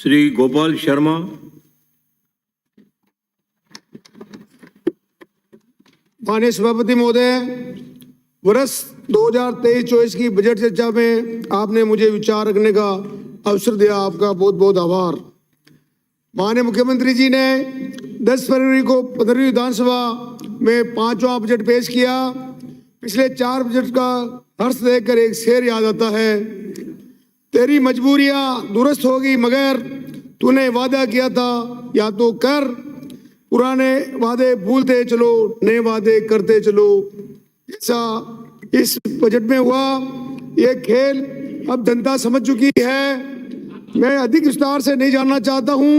श्री गोपाल शर्मा। माननीय सभापति महोदय, वर्ष 2023-24 की बजट चर्चा में आपने मुझे विचार रखने का अवसर दिया, आपका बहुत बहुत आभार। माननीय मुख्यमंत्री जी ने 10 फरवरी को 15वीं विधानसभा में 5वां बजट पेश किया। पिछले 4 बजट का हर्ष देखकर एक शेर याद आता है, तेरी मजबूरियां दुरुस्त होगी मगर तूने वादा किया था या तो कर, पुराने वादे भूलते चलो नए वादे करते चलो। ऐसा इस बजट में हुआ। ये खेल अब जनता समझ चुकी है। मैं अधिक विस्तार से नहीं जानना चाहता हूं,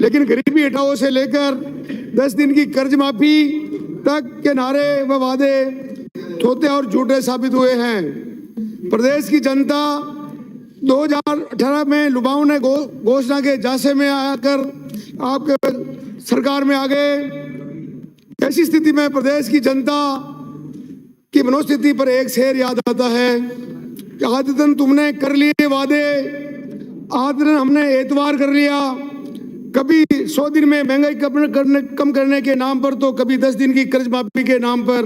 लेकिन गरीबी हटाओ से लेकर 10 दिन की कर्ज माफी तक के नारे व वादे थोथे और झूठे साबित हुए हैं। प्रदेश की जनता 2018 में लुभाऊ ने घोषणा के झांसे में आकर आपके सरकार में आ गए। ऐसी स्थिति में प्रदेश की जनता की मनोस्थिति पर एक शेर याद आता है कि आदतन तुमने कर लिए वादे, आदतन हमने एतवार कर लिया। कभी 100 दिन में महंगाई कम करने के नाम पर, तो कभी 10 दिन की कर्ज माफी के नाम पर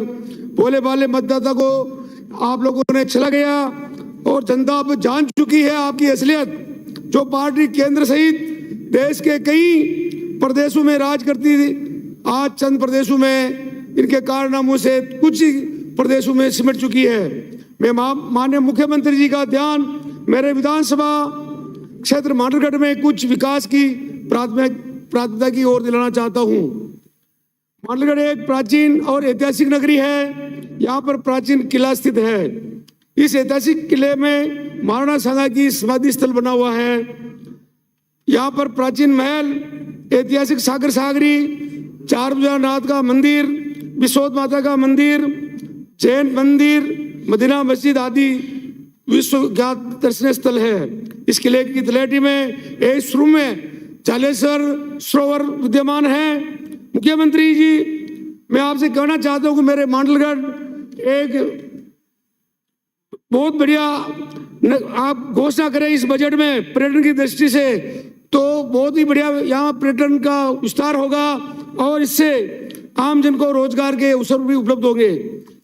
भोले भाले मतदाता को आप लोगों ने चला गया। और जनता अब जान चुकी है आपकी असलियत। जो पार्टी केंद्र सहित देश के कई प्रदेशों में राज करती थी, आज चंद प्रदेशों में इनके कारनामों से कुछ ही प्रदेशों में सिमट चुकी है। मैं माननीय मुख्यमंत्री जी का ध्यान मेरे विधानसभा क्षेत्र मांडरगढ़ में कुछ विकास की प्राथमिकता की ओर दिलाना चाहता हूं। मांडरगढ़ एक प्राचीन और ऐतिहासिक नगरी है। यहाँ पर प्राचीन किला स्थित है। इस ऐतिहासिक किले में महाराणा सांगा की समाधि स्थल बना हुआ है। यहाँ पर प्राचीन महल, ऐतिहासिक सागर सागरी, चार भुजानाथ का मंदिर, विश्वोत माता का मंदिर, जैन मंदिर, मदीना मस्जिद आदि विश्वविख्यात दर्शनीय स्थल है। इस किले की तलहटी में एक शुरू में चालेश्वर सरोवर विद्यमान है। मुख्यमंत्री जी, मैं आपसे कहना चाहता हूं कि मेरे मांडलगढ़ एक बहुत बढ़िया आप घोषणा करें इस बजट में पर्यटन की दृष्टि से, तो बहुत ही बढ़िया यहाँ पर्यटन का विस्तार होगा और इससे आम जन को रोजगार के अवसर भी उपलब्ध होंगे।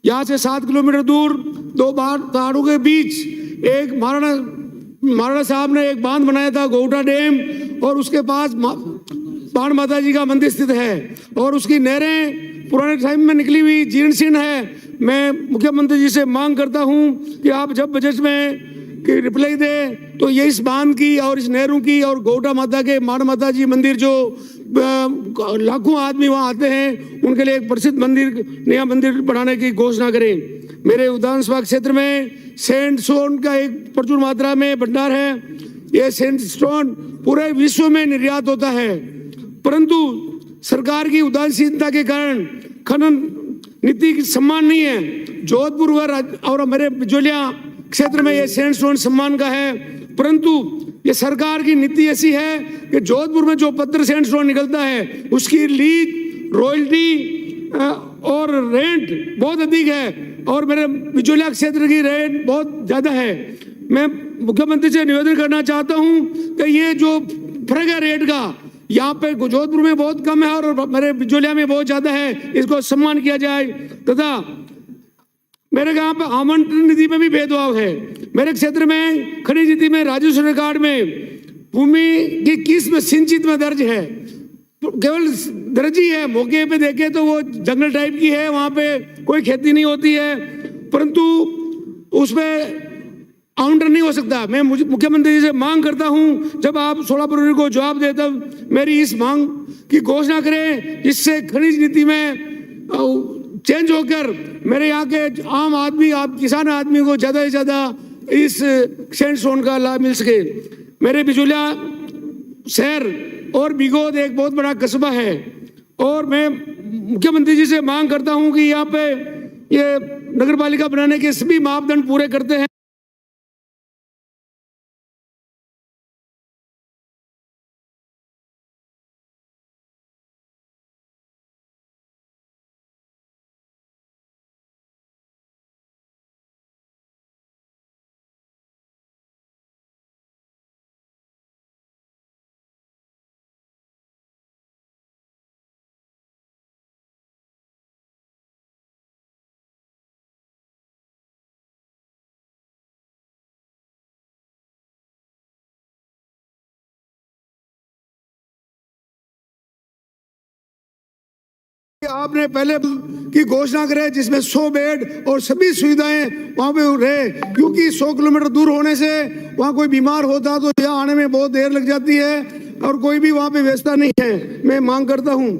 यहाँ से 7 किलोमीटर दूर 2 पहाड़ों के बीच एक महाराणा साहब ने एक बांध बनाया था, गोटा डैम, और उसके पास बाण माता जी का मंदिर स्थित है और उसकी नहरें पुराने टाइम में निकली हुई जीर्ण शीर्ण है। मैं मुख्यमंत्री जी से मांग करता हूं कि आप जब बजट में की रिप्लाई दे तो ये इस बांध की और इस नहरों की और गौटा माता के बाण माता जी मंदिर, जो लाखों आदमी वहां आते हैं, उनके लिए एक प्रसिद्ध मंदिर, नया मंदिर बनाने की घोषणा करें। मेरे विधानसभा क्षेत्र में सैंड स्टोन का एक प्रचुर मात्रा में भंडार है। ये सैंड स्टोन पूरे विश्व में निर्यात होता है, परंतु सरकार की उदासीनता के कारण खनन नीति की सम्मान नहीं है। जोधपुर और मेरे बिजोलिया क्षेत्र में ये सैंडस्टोन सम्मान का है, परंतु ये सरकार की नीति ऐसी है कि जोधपुर में जो पत्थर सैंडस्टोन निकलता है उसकी लीज, रॉयल्टी और रेंट बहुत अधिक है और मेरे बिजोलिया क्षेत्र की रेंट बहुत ज्यादा है। मैं मुख्यमंत्री से निवेदन करना चाहता हूं कि ये जो फर्क है रेट का, यहाँ पे जोधपुर में बहुत कम है और मेरे बिजोलिया में बहुत ज्यादा है, इसको सम्मान किया जाए। तथा मेरे यहाँ पे आवंटन निधि में भी भेदभाव है। मेरे क्षेत्र में खनिज नीति में राजस्व रिकॉर्ड में भूमि की किस्म सिंचित में दर्ज है, केवल दर्ज ही है। मौके पे देखे तो वो जंगल टाइप की है, वहां पे कोई खेती नहीं होती है, परंतु उसमें काउंटर नहीं हो सकता। मैं मुख्यमंत्री जी से मांग करता हूं, जब आप 16 फरवरी को जवाब दे तब मेरी इस मांग की घोषणा करें, जिससे खनिज नीति में चेंज होकर मेरे यहाँ के आम आदमी, आप किसान आदमी को ज्यादा से ज्यादा इस सैंडस्टोन का लाभ मिल सके। मेरे बिजोलिया शहर और बिगोद एक बहुत बड़ा कस्बा है और मैं मुख्यमंत्री जी से मांग करता हूं कि यहाँ पे ये नगर पालिका बनाने के सभी मापदंड पूरे करते हैं। आपने पहले की घोषणा करे जिसमें 100 बेड और सभी सुविधाएं वहां पे रहे, क्योंकि 100 किलोमीटर दूर होने से वहां कोई बीमार होता तो यहाँ आने में बहुत देर लग जाती है और कोई भी वहां पे व्यवस्था नहीं है। मैं मांग करता हूं,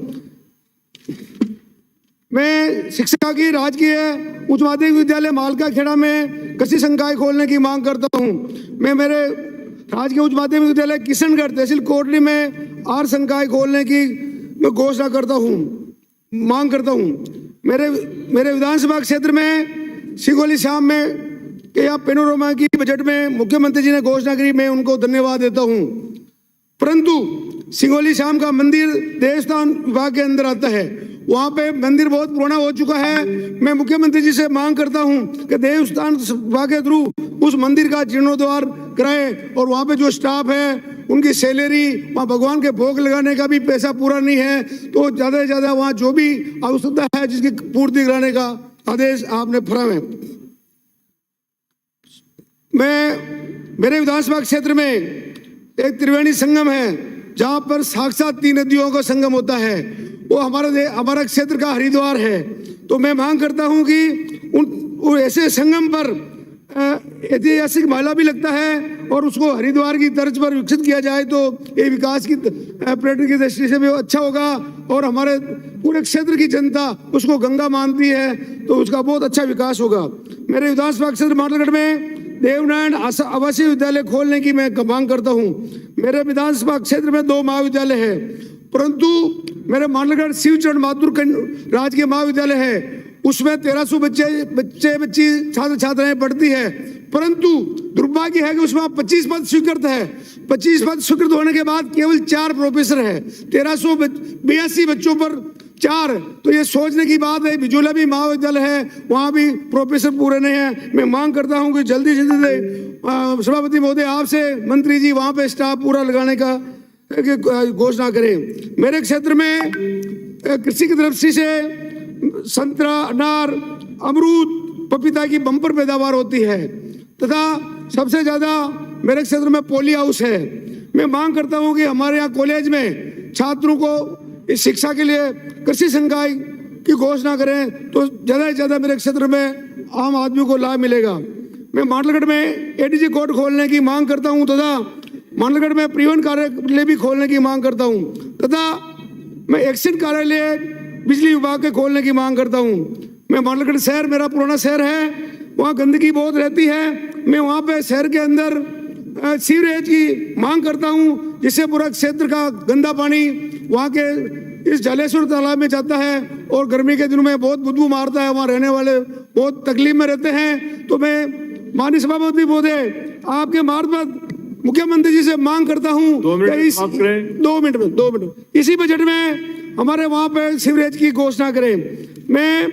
मैं शिक्षा की राजकीय उच्च माध्यमिक विद्यालय मालका खेड़ा में कृषि संकाय खोलने की मांग करता हूं। मैं मेरे राजकीय उच्च माध्यमिक विद्यालय किशनगढ़ तहसील कोटली में आर संकाय खोलने की मैं घोषणा करता हूं, मांग करता हूं। मेरे विधानसभा क्षेत्र में सिंगोली श्याम में के या पेनोरमा की बजट में मुख्यमंत्री जी ने घोषणा की, मैं उनको धन्यवाद देता हूं। परंतु सिंगोली श्याम का मंदिर देवस्थान विभाग के अंदर आता है, वहां पे मंदिर बहुत पुराना हो चुका है। मैं मुख्यमंत्री जी से मांग करता हूं कि देवस्थान विभाग के थ्रू उस मंदिर का जीर्णोद्धार कराए और वहां पे जो स्टाफ है उनकी सैलरी, वहाँ भगवान के भोग लगाने का भी पैसा पूरा नहीं है, तो ज़्यादा से ज़्यादा वहाँ जो भी आवश्यकता है जिसकी पूर्ति कराने का आदेश आपने फरमाए। मेरे विधानसभा क्षेत्र में एक त्रिवेणी संगम है जहाँ पर साक्षात 3 नदियों का संगम होता है, वो हमारा क्षेत्र का हरिद्वार है। तो मैं मांग करता हूँ कि ऐसे संगम पर ऐतिहासिक मेला भी लगता है और उसको हरिद्वार की तर्ज पर विकसित किया जाए तो ये विकास की पर्यटन की दृष्टि से भी अच्छा होगा और हमारे पूरे क्षेत्र की जनता उसको गंगा मानती है तो उसका बहुत अच्छा विकास होगा। मेरे विधानसभा क्षेत्र मांडलगढ़ में देवनारायण आवासीय विद्यालय खोलने की मैं मांग करता हूँ। मेरे विधानसभा क्षेत्र में 2 महाविद्यालय है, परंतु मेरे मांडलगढ़ शिवचरण माथुर राजकीय महाविद्यालय है, उसमें 1300 बच्ची छात्र छात्राएं पढ़ती है, परंतु दुर्भाग्य है कि उसमें 25 पद स्वीकृत है। 25 पद स्वीकृत होने के बाद केवल 4 प्रोफेसर है, 1382 बच्चों पर 4, तो ये सोचने की बात है। बिजोला भी महाविद्यालय है, वहाँ भी प्रोफेसर पूरे नहीं है। मैं मांग करता हूँ कि जल्दी से जल्दी सभापति महोदय आपसे मंत्री जी वहाँ पे स्टाफ पूरा लगाने का घोषणा करें। मेरे क्षेत्र में कृषि की दृष्टि से संतरा, अनार, अमरूद, पपीता की बम्पर पैदावार होती है तथा सबसे ज्यादा मेरे क्षेत्र में पॉली हाउस है। मैं मांग करता हूं कि हमारे यहाँ कॉलेज में छात्रों को इस शिक्षा के लिए कृषि संकाय की घोषणा करें तो ज्यादा से ज्यादा मेरे क्षेत्र में आम आदमी को लाभ मिलेगा। मैं मांडलगढ़ में एडीजी कोर्ट खोलने की मांग करता हूं तथा मांडलगढ़ में परिवहन कार्यालय भी खोलने की मांग करता हूं तथा मैं एक्सीडेंट कार्यालय बिजली विभाग के खोलने की मांग करता हूं। मैं मांडलगढ़ शहर मेरा पुराना शहर है, वहाँ गंदगी बहुत रहती है। मैं वहाँ पे शहर के अंदर सीवरेज की मांग करता हूँ जिससे पूरा क्षेत्र का गंदा पानी वहाँ के इस जलेश्वर तालाब में जाता है और गर्मी के दिनों में बहुत बदबू मारता है, वहाँ रहने वाले बहुत तकलीफ में रहते हैं। तो मैं माननीय सभापति महोदय आपके मार्फत मुख्यमंत्री जी से मांग करता हूँ 2 मिनट इसी बजट में हमारे वहाँ पे सीवरेज की घोषणा करें। मैं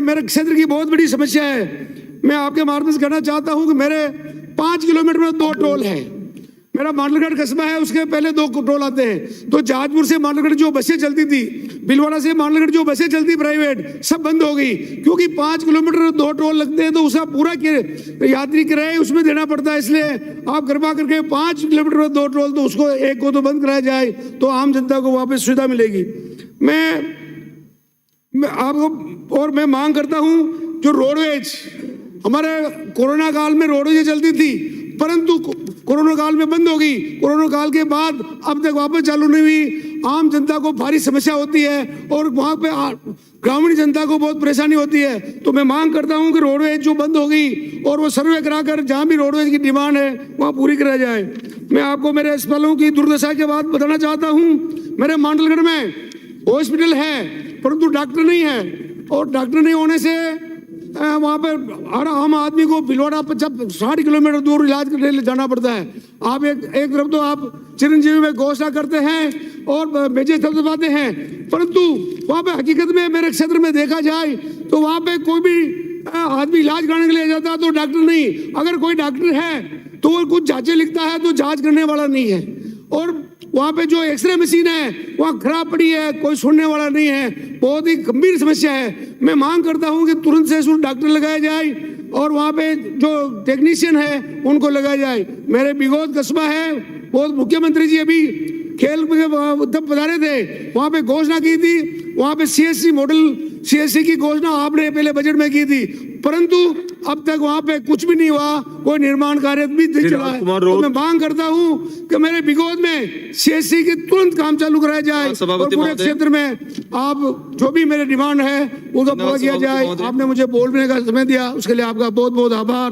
मेरे क्षेत्र की बहुत बड़ी समस्या है, मैं आपके मार्फत से कहना चाहता हूँ कि मेरे 5 किलोमीटर में 2 टोल है। मेरा मांडलगढ़ कस्बा है, उसके पहले 2 टोल आते हैं। तो जहाजपुर से मांडलगढ़ जो बसें चलती थी, बिलवाड़ा से मांडलगढ़ जो बसें चलती प्राइवेट, सब बंद हो गई क्योंकि 5 किलोमीटर 2 टोल लगते हैं तो उसका पूरा यात्री किराया उसमें देना पड़ता है। इसलिए आप कृपा करके 5 किलोमीटर 2 टोल तो उसको एक को तो बंद कराया जाए तो आम जनता को वहाँ पे सुविधा मिलेगी। मैं आपको और मैं मांग करता हूँ जो रोडवेज हमारे कोरोना काल में रोडवेज चलती थी परंतु कोरोना काल में बंद हो गई, कोरोना काल के बाद अब तक वापस चालू नहीं हुई। आम जनता को भारी समस्या होती है और वहाँ पे ग्रामीण जनता को बहुत परेशानी होती है। तो मैं मांग करता हूँ कि रोडवेज जो बंद हो गई और वो सर्वे कराकर जहाँ भी रोडवेज की डिमांड है वहाँ पूरी कराई जाए। मैं आपको मेरे अस्पतालों की दुर्दशा के बाद बताना चाहता हूँ। मेरे मांडलगढ़ में हॉस्पिटल है परंतु डॉक्टर नहीं है और डॉक्टर नहीं होने से वहाँ पर हर आम आदमी को भिलवाड़ा 60 किलोमीटर दूर इलाज करने लिए जाना पड़ता है। आप एक तरफ तो आप चिरंजीवी में घोषणा करते हैं और बेजे थपथपाते हैं परंतु वहाँ पे हकीकत में मेरे क्षेत्र में देखा जाए तो वहाँ पे कोई भी आदमी इलाज कराने के लिए जाता तो डॉक्टर नहीं, अगर कोई डॉक्टर है तो वो कुछ जांचें लिखता है तो जांच करने वाला नहीं है और वहाँ पे जो एक्सरे मशीन है वहाँ खराब पड़ी है, कोई सुनने वाला नहीं है। बहुत ही गंभीर समस्या है। मैं मांग करता हूँ कि तुरंत से डॉक्टर लगाया जाए और वहाँ पे जो टेक्नीशियन है उनको लगाया जाए। मेरे बिगोद कस्बा है, बहुत मुख्यमंत्री जी अभी खेल तब पधारे थे, वहाँ पे घोषणा की थी वहां पे सीएससी मॉडल, सीएससी की घोषणा आपने पहले बजट में की थी, परंतु अब तक वहां पे कुछ भी नहीं हुआ, कोई निर्माण कार्य भी नहीं चला है। तो मैं मांग करता हूं कि मेरे विरोध में सीएससी के तुरंत काम चालू कराया जाए और पूरे क्षेत्र में आप जो भी मेरे डिमांड है उनको पूरा किया जाए। आपने मुझे बोलने का समय दिया, उसके लिए आपका बहुत बहुत आभार।